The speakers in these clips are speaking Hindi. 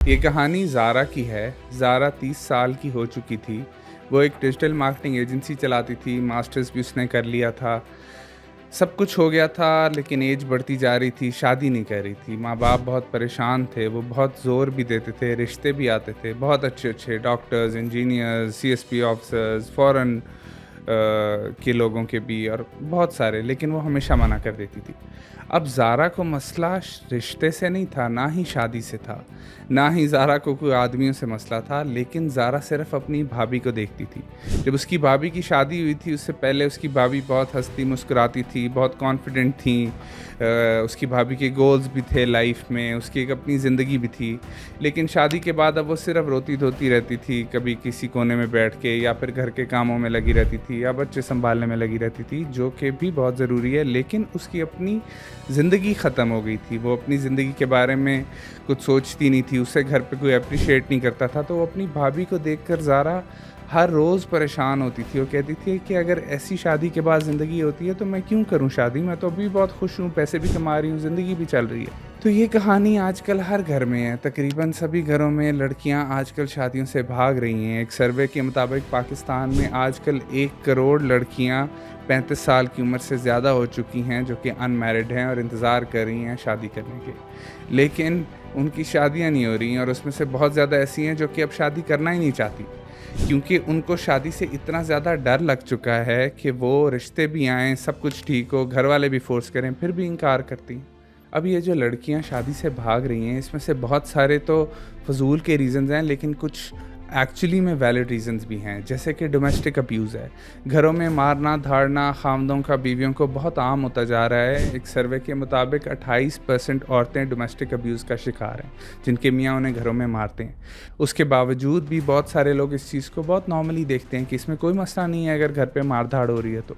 ये कहानी ज़ारा की है। ज़ारा 30 साल की हो चुकी थी। वो एक डिजिटल मार्केटिंग एजेंसी चलाती थी, मास्टर्स भी उसने कर लिया था। सब कुछ हो गया था लेकिन ऐज बढ़ती जा रही थी, शादी नहीं कर रही थी। माँ-बाप बहुत परेशान थे, वो बहुत ज़ोर भी देते थे, रिश्ते भी आते थे, बहुत अच्छे-अच्छे doctors, engineers, CSP officers, foreign के लोगों के भी और बहुत सारे, लेकिन वो हमेशा मना कर देती थी। अब ज़ारा को मसला रिश्ते से नहीं था, ना ही शादी से था, ना ही ज़ारा को कोई आदमियों से मसला था, लेकिन ज़ारा सिर्फ़ अपनी भाभी को देखती थी। जब उसकी भाभी की शादी हुई थी, उससे पहले उसकी भाभी बहुत हँसती मुस्कुराती थी, बहुत कॉन्फिडेंट थी। उसकी भाभी के गोल्स भी थे लाइफ में, उसकी एक अपनी ज़िंदगी भी थी। लेकिन शादी के बाद अब वो सिर्फ़ रोती-धोती रहती थी, कभी किसी कोने में बैठ के या फिर घर के कामों में लगी रहती थी या बच्चे सँभालने में लगी रहती थी, जो कि भी बहुत ज़रूरी है, लेकिन उसकी अपनी ज़िंदगी ख़त्म हो गई थी। वो अपनी ज़िंदगी के बारे में कुछ सोचती नहीं थी, उसे घर पे कोई एप्रिशिएट नहीं करता था, तो वो अपनी भाभी को देखकर ज़ारा हर रोज़ परेशान होती थी। वो कहती थी कि अगर ऐसी शादी के बाद ज़िंदगी होती है तो मैं क्यों करूँ शादी? मैं तो अभी बहुत खुश हूँ, पैसे भी कमा रही हूँ, ज़िंदगी भी चल रही है। तो ये कहानी आजकल हर घर में है, तकरीबन सभी घरों में लड़कियाँ आजकल शादियों से भाग रही हैं। एक सर्वे के मुताबिक पाकिस्तान में आजकल 1 करोड़ लड़कियाँ 35 साल की उम्र से ज़्यादा हो चुकी हैं, जो कि अनमैरिड हैं और इंतज़ार कर रही हैं शादी करने के। लेकिन उनकी शादियाँ नहीं हो रही हैं और उसमें से बहुत ज़्यादा ऐसी हैं जो कि अब शादी करना ही नहीं चाहती। क्योंकि उनको शादी से इतना ज़्यादा डर लग चुका है कि वो रिश्ते भी आएँ, सब कुछ ठीक हो, घरवाले भी फ़ोर्स करें, फिर भी इनकार करती हैं। अब ये जो लड़कियां शादी से भाग रही हैं, इसमें से बहुत सारे तो फ़ज़ूल के रीज़न्स हैं, लेकिन कुछ एक्चुअली में वैलिड रीज़न्स भी हैं, जैसे कि डोमेस्टिक अब्यूज़ है। घरों में मारना धाड़ना खामदों का बीवियों को बहुत आम होता जा रहा है। एक सर्वे के मुताबिक 28% औरतें डोमेस्टिक अब्यूज़ का शिकार हैं, जिनके मियाँ उन्हें घरों में मारते हैं। उसके बावजूद भी बहुत सारे लोग इस चीज़ को बहुत नॉर्मली देखते हैं कि इसमें कोई मसला नहीं है अगर घर पे मार धाड़ हो रही है तो।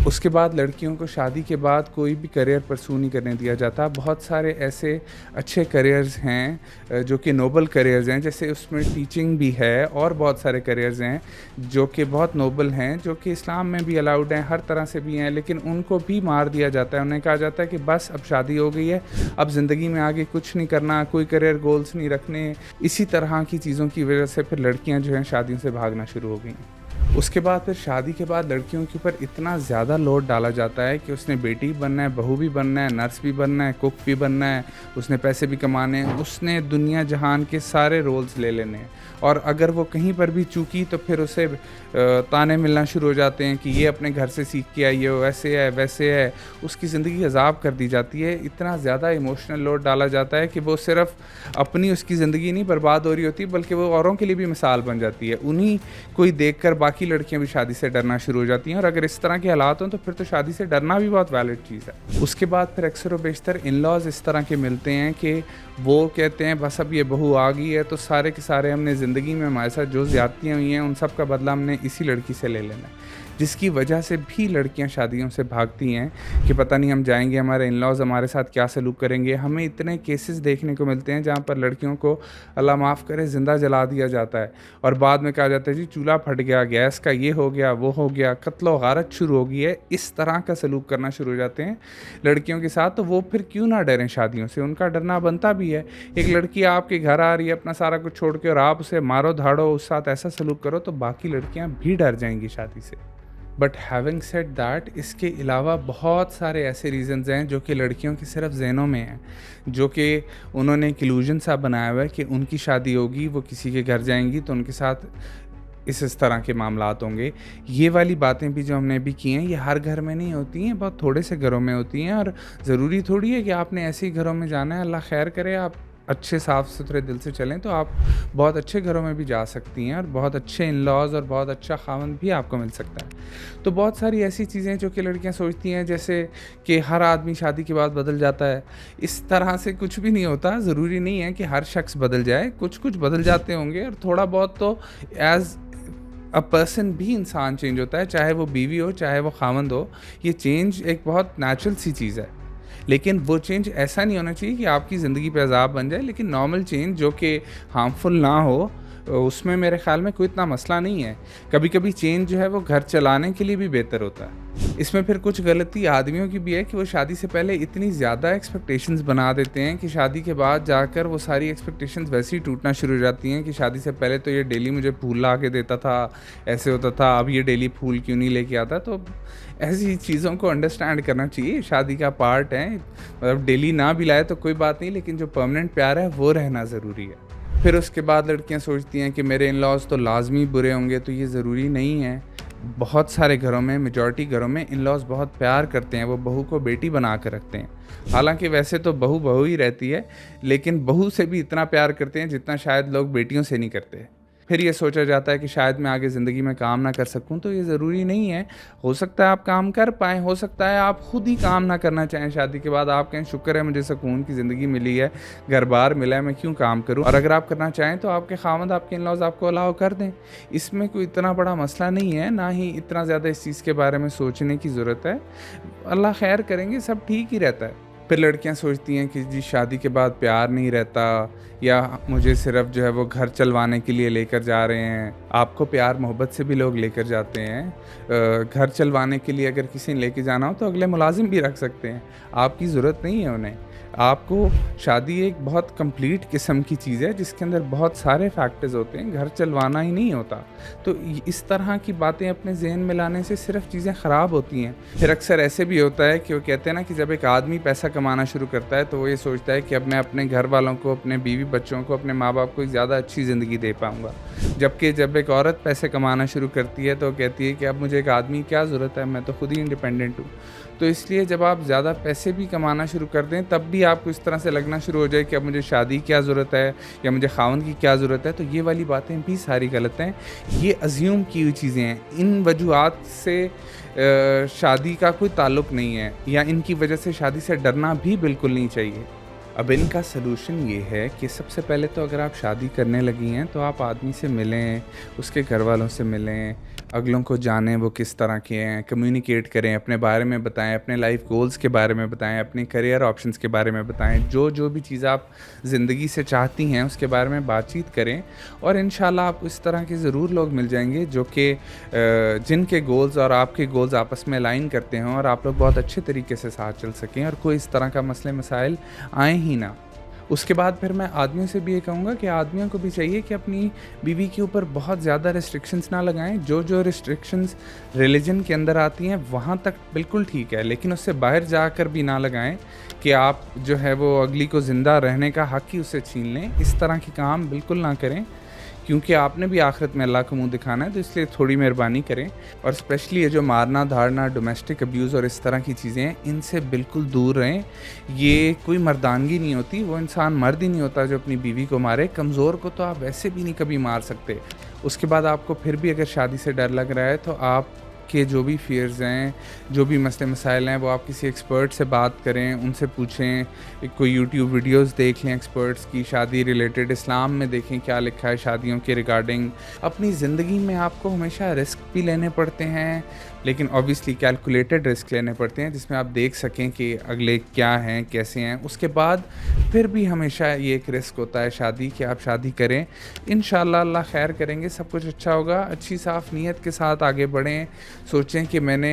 उसके बाद लड़कियों को शादी के बाद कोई भी करियर परस्यू नहीं करने दिया जाता। बहुत सारे ऐसे अच्छे करियर्स हैं जो कि नोबल करियर्स हैं, जैसे उसमें टीचिंग भी है और बहुत सारे करियर्स हैं जो कि बहुत नोबल हैं, जो कि इस्लाम में भी अलाउड हैं, हर तरह से भी हैं, लेकिन उनको भी मार दिया जाता है। उन्हें कहा जाता है कि बस अब शादी हो गई है, अब ज़िंदगी में आगे कुछ नहीं करना, कोई करियर गोल्स नहीं रखने। इसी तरह की चीज़ों की वजह से फिर लड़कियाँ जो हैं शादियों से भागना शुरू हो गई हैं। उसके बाद फिर शादी के बाद लड़कियों के ऊपर इतना ज़्यादा लोड डाला जाता है कि उसने बेटी भी बनना है, बहू भी बनना है, नर्स भी बनना है, कुक भी बनना है, उसने पैसे भी कमाने हैं, उसने दुनिया जहान के सारे रोल्स ले लेने हैं। और अगर वो कहीं पर भी चूकी तो फिर उसे ताने मिलना शुरू हो जाते हैं कि ये अपने घर से सीख के आई है, वैसे है वैसे है। उसकी ज़िंदगी अज़ाब कर दी जाती है। इतना ज़्यादा इमोशनल लोड डाला जाता है कि वो सिर्फ़ अपनी उसकी ज़िंदगी नहीं बर्बाद हो रही होती, बल्कि वो औरों के लिए भी मिसाल बन जाती है। उन्हीं कोई देखकर बाकी लड़कियां भी शादी से डरना शुरू हो जाती हैं, और अगर इस तरह के हालात हों तो फिर तो शादी से डरना भी बहुत वैलिड चीज़ है। उसके बाद फिर अक्सर व बेशतर इन-लॉज़ इस तरह के मिलते हैं कि वो कहते हैं बस अब ये बहू आ गई है तो सारे के सारे हमने ज़िंदगी में हमारे साथ जो ज़्यादतियाँ हुई हैं उन सब का बदला हमने इसी लड़की से ले लेना है। जिसकी वजह से भी लड़कियां शादियों से भागती हैं कि पता नहीं हम जाएंगे, हमारे इन-लॉज़ हमारे साथ क्या सलूक करेंगे। हमें इतने केसेस देखने को मिलते हैं जहाँ पर लड़कियों को अल्लाह माफ़ करे ज़िंदा जला दिया जाता है और बाद में कहा जाता है जी चूल्हा फट गया, गैस का ये हो गया, वो हो गया, कत्ल व गारत शुरू हो गई है। इस तरह का सलूक करना शुरू हो जाते हैं लड़कियों के साथ। तो वो फिर क्यों ना डरें शादियों से, उनका डरना बनता भी है। एक लड़की आपके घर आ रही है अपना सारा कुछ छोड़ के और आप उसे मारो धाड़ो, उस साथ ऐसा सलूक करो तो बाकी लड़कियां भी डर जाएंगी शादी से। बट हैविंग सेड दैट, इसके अलावा बहुत सारे ऐसे रीज़न्स हैं जो कि लड़कियों के सिर्फ ज़हनों में हैं, जो कि उन्होंने एक इल्यूजन सा बनाया हुआ है कि उनकी शादी होगी, वो किसी के घर जाएंगी तो उनके साथ इस तरह के मामलात होंगे। ये वाली बातें भी जो हमने अभी की हैं, ये हर घर में नहीं होती हैं, बहुत थोड़े से घरों में होती हैं। और ज़रूरी थोड़ी है कि आपने ऐसे ही घरों में जाना है। अल्लाह खैर करे, आप अच्छे साफ़ सुथरे दिल से चलें तो आप बहुत अच्छे घरों में भी जा सकती हैं और बहुत अच्छे इन-लॉज़ और बहुत अच्छा ख़ावंद भी आपको मिल सकता है। तो बहुत सारी ऐसी चीज़ें जो कि लड़कियां सोचती हैं, जैसे कि हर आदमी शादी के बाद बदल जाता है। इस तरह से कुछ भी नहीं होता। ज़रूरी नहीं है कि हर शख्स बदल जाए, कुछ बदल जाते होंगे और थोड़ा बहुत तो एज़ अ पर्सन भी इंसान चेंज होता है, चाहे वो बीवी हो चाहे वो खामंद हो। ये चेंज एक बहुत नेचुरल सी चीज़ है, लेकिन वो चेंज ऐसा नहीं होना चाहिए कि आपकी ज़िंदगी पे अज़ाब बन जाए, लेकिन नॉर्मल चेंज जो कि हार्मफुल ना हो, उसमें मेरे ख़्याल में कोई इतना मसला नहीं है। कभी-कभी चेंज जो है वो घर चलाने के लिए भी बेहतर होता है। इसमें फिर कुछ गलती आदमियों की भी है कि वो शादी से पहले इतनी ज़्यादा एक्सपेक्टेशंस बना देते हैं कि शादी के बाद जाकर वो सारी एक्सपेक्टेशंस वैसे ही टूटना शुरू हो जाती हैं कि शादी से पहले तो ये डेली मुझे फूल ला के देता था, ऐसे होता था, अब ये डेली फूल क्यों नहीं लेके आता। तो ऐसी चीज़ों को अंडरस्टैंड करना चाहिए, शादी का पार्ट है। मतलब डेली ना भी लाए तो कोई बात नहीं, लेकिन जो परमानेंट प्यार है वो रहना ज़रूरी है। फिर उसके बाद लड़कियां सोचती हैं कि मेरे इन-लॉज़ तो लाज़मी बुरे होंगे, तो ये ज़रूरी नहीं है। बहुत सारे घरों में, मेजॉरिटी घरों में इन-लॉज़ बहुत प्यार करते हैं, वो बहू को बेटी बना के रखते हैं। हालाँकि वैसे तो बहू बहू ही रहती है, लेकिन बहू से भी इतना प्यार करते हैं जितना शायद लोग बेटियों से नहीं करते। फिर ये सोचा जाता है कि शायद मैं आगे ज़िंदगी में काम ना कर सकूँ, तो ये ज़रूरी नहीं है। हो सकता है आप काम कर पाएँ, हो सकता है आप खुद ही काम ना करना चाहें शादी के बाद, आप कहें शुक्र है मुझे सुकून की ज़िंदगी मिली है, घर-बार मिला है, मैं क्यों काम करूँ? और अगर आप करना चाहें तो आपके खावंद, आपके इन-लॉज़ आपको अलाउ कर दें। इसमें कोई इतना बड़ा मसला नहीं है, ना ही इतना ज़्यादा इस चीज़ के बारे में सोचने की ज़रूरत है। अल्लाह खैर करेंगे, सब ठीक ही रहता है। फिर लड़कियां सोचती हैं कि जी शादी के बाद प्यार नहीं रहता, या मुझे सिर्फ जो है वो घर चलवाने के लिए लेकर जा रहे हैं। आपको प्यार मोहब्बत से भी लोग लेकर जाते हैं। घर चलवाने के लिए अगर किसी ने लेके जाना हो तो अगले मुलाजिम भी रख सकते हैं, आपकी ज़रूरत नहीं है उन्हें। आपको शादी एक बहुत कंप्लीट किस्म की चीज़ है जिसके अंदर बहुत सारे फैक्टर्स होते हैं, घर चलवाना ही नहीं होता। तो इस तरह की बातें अपने ज़हन में लाने से सिर्फ चीज़ें ख़राब होती हैं। फिर अक्सर ऐसे भी होता है कि वो कहते हैं ना कि जब एक आदमी पैसा कमाना शुरू करता है तो वो ये सोचता है कि अब मैं अपने घर वालों को, अपने बीवी बच्चों को, अपने माँ बाप को एक ज़्यादा अच्छी ज़िंदगी दे पाऊँगा। जबकि जब एक औरत पैसे कमाना शुरू करती है तो वो कहती है कि अब मुझे एक आदमी की क्या ज़रूरत है, मैं तो खुद ही इंडिपेंडेंट हूँ। तो इसलिए जब आप ज़्यादा पैसे भी कमाना शुरू कर दें तब भी आपको इस तरह से लगना शुरू हो जाए कि अब मुझे शादी की क्या ज़रूरत है या मुझे खावंद की क्या ज़रूरत है, तो ये वाली बातें भी सारी गलत हैं। ये अज़्यूम की हुई चीज़ें हैं। इन वजूहात से शादी का कोई ताल्लुक़ नहीं है, या इनकी वजह से शादी से डरना भी बिल्कुल नहीं चाहिए। अब इनका सलूशन ये है कि सबसे पहले तो अगर आप शादी करने लगी हैं तो आप आदमी से मिलें, उसके घर वालों से मिलें, अगलों को जानें वो किस तरह के हैं, कम्युनिकेट करें, अपने बारे में बताएं, अपने लाइफ गोल्स के बारे में बताएं, अपने करियर ऑप्शंस के बारे में बताएं, जो भी चीज़ आप ज़िंदगी से चाहती हैं उसके बारे में बातचीत करें। और इंशाल्लाह आपको इस तरह के ज़रूर लोग मिल जाएंगे जो कि जिनके गोल्स और आपके गोल्स आपस में अलाइन करते हों और आप लोग बहुत अच्छे तरीके से साथ चल सकें और कोई इस तरह का मसले मसाइल आए ही ना। उसके बाद फिर मैं आदमियों से भी ये कहूँगा कि आदमियों को भी चाहिए कि अपनी बीवी के ऊपर बहुत ज़्यादा रिस्ट्रिक्शंस ना लगाएं। जो रिस्ट्रिक्शंस रिलीजन के अंदर आती हैं वहाँ तक बिल्कुल ठीक है, लेकिन उससे बाहर जाकर भी ना लगाएं कि आप जो है वो अगली को ज़िंदा रहने का हक़ ही उससे छीन लें। इस तरह के काम बिल्कुल ना करें, क्योंकि आपने भी आखिरत में अल्लाह को मुँह दिखाना है, तो इसलिए थोड़ी मेहरबानी करें। और स्पेशली ये जो मारना धाड़ना, डोमेस्टिक अब्यूज़ और इस तरह की चीज़ें हैं, इनसे बिल्कुल दूर रहें। ये कोई मर्दानगी नहीं होती, वो इंसान मर्द ही नहीं होता जो अपनी बीवी को मारे। कमज़ोर को तो आप वैसे भी नहीं कभी मार सकते। उसके बाद आपको फिर भी अगर शादी से डर लग रहा है तो आप के जो भी फ़ियर्स हैं, जो भी मसले मसाइल हैं, वो आप किसी एक्सपर्ट से बात करें, उनसे पूछें। कोई यूट्यूब वीडियोस देख लें एक्सपर्ट्स की, शादी रिलेटेड इस्लाम में देखें क्या लिखा है शादियों के रिगार्डिंग। अपनी ज़िंदगी में आपको हमेशा रिस्क भी लेने पड़ते हैं, लेकिन ऑब्वियसली कैलकुलेटेड रिस्क लेने पड़ते हैं जिसमें आप देख सकें कि अगले क्या हैं, कैसे हैं। उसके बाद फिर भी हमेशा ये एक रिस्क होता है शादी कि आप शादी करें। इंशाल्लाह अल्लाह खैर करेंगे, सब कुछ अच्छा होगा। अच्छी साफ़ नीयत के साथ आगे बढ़ें, सोचें कि मैंने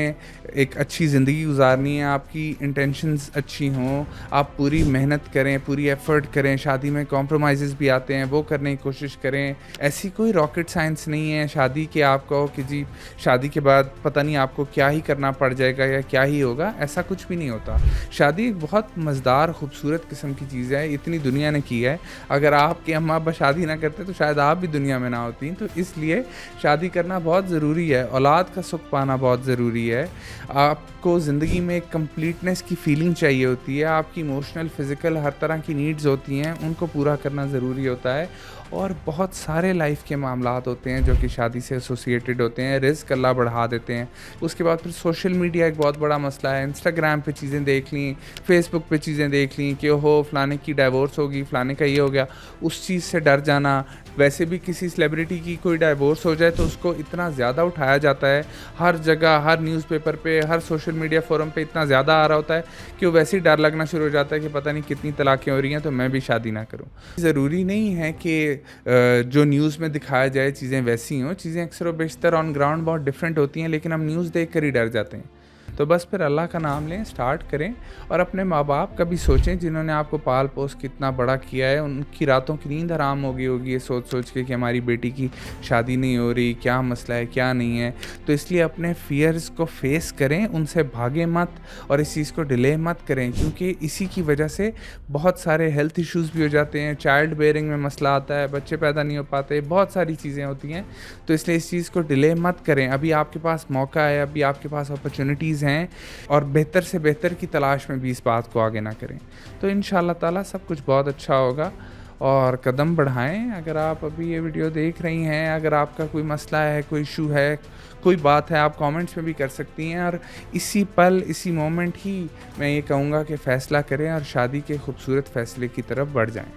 एक अच्छी ज़िंदगी गुजारनी है, आपकी इंटेंशंस अच्छी हों, आप पूरी मेहनत करें, पूरी एफ़र्ट करें। शादी में कॉम्प्रोमाइज़ेज़ भी आते हैं, वो करने की कोशिश करें। ऐसी कोई रॉकेट साइंस नहीं है शादी कि आप कहो कि जी शादी के बाद पता नहीं आपको क्या ही करना पड़ जाएगा या क्या ही होगा, ऐसा कुछ भी नहीं होता। शादी एक बहुत मज़ेदार खूबसूरत किस्म की चीज़ है, इतनी दुनिया ने की है। अगर आपके अम्मा अब्बा शादी ना करते तो शायद आप भी दुनिया में ना होती। तो इसलिए शादी करना बहुत ज़रूरी है, औलाद का सुख पाना बहुत ज़रूरी है। आपको ज़िंदगी में एक कंप्लीटनेस की फीलिंग चाहिए होती है, आपकी इमोशनल, फ़िज़िकल हर तरह की नीड्स होती हैं, उनको पूरा करना ज़रूरी होता है। और बहुत सारे लाइफ के मामलात होते हैं जो कि शादी से एसोसिएटेड होते हैं, रिस्क अल्लाह बढ़ा देते हैं। उसके बाद फिर सोशल मीडिया एक बहुत बड़ा मसला है। इंस्टाग्राम पे चीज़ें देख ली, फेसबुक पे चीज़ें देख ली कि ओहो फ़लाने की डाइवोर्स होगी, फ़लाने का ये हो गया, उस चीज़ से डर जाना। वैसे भी किसी सेलिब्रिटी की कोई डाइवोर्स हो जाए तो उसको इतना ज़्यादा उठाया जाता है, हर जगह, हर न्यूज़पेपर पे, हर सोशल मीडिया फोरम पे इतना ज़्यादा आ रहा होता है कि वो वैसे ही डर लगना शुरू हो जाता है कि पता नहीं कितनी तलाक़ें हो रही हैं तो मैं भी शादी ना करूँ। ज़रूरी नहीं है कि जो न्यूज़ में दिखाया जाए चीज़ें वैसी हों, चीज़ें अक्सर व बेशतर ऑन ग्राउंड बहुत डिफरेंट होती हैं, लेकिन हम न्यूज़ देख कर ही डर जाते हैं। तो बस फिर अल्लाह का नाम लें, स्टार्ट करें और अपने माँ-बाप का भी सोचें जिन्होंने आपको पाल-पोस के इतना बड़ा किया है, उनकी रातों की नींद हराम हो गई होगी ये सोच-सोच के कि हमारी बेटी की शादी नहीं हो रही, क्या मसला है, क्या नहीं है। तो इसलिए अपने फ़ियर्स को फ़ेस करें, उनसे भागें मत और इस चीज़ को डिले मत करें, क्योंकि इसी की वजह से बहुत सारे हेल्थ इश्यूज़ भी हो जाते हैं, चाइल्ड बेयरिंग में मसला आता है, बच्चे पैदा नहीं हो पाते, बहुत सारी चीज़ें होती हैं। तो इसलिए इस चीज़ को डिले मत करें, अभी आपके पास मौका है, अभी आपके पास अपॉर्च्युनिटीज़ हैं और बेहतर से बेहतर की तलाश में भी इस बात को आगे ना करें। तो इंशाअल्लाह ताला सब कुछ बहुत अच्छा होगा और कदम बढ़ाएँ। अगर आप अभी ये वीडियो देख रही हैं, अगर आपका कोई मसला है, कोई इश्यू है, कोई बात है, आप कमेंट्स में भी कर सकती हैं और इसी पल, इसी मोमेंट ही मैं ये कहूँगा कि फ़ैसला करें और शादी के खूबसूरत फ़ैसले की तरफ बढ़ जाएँ।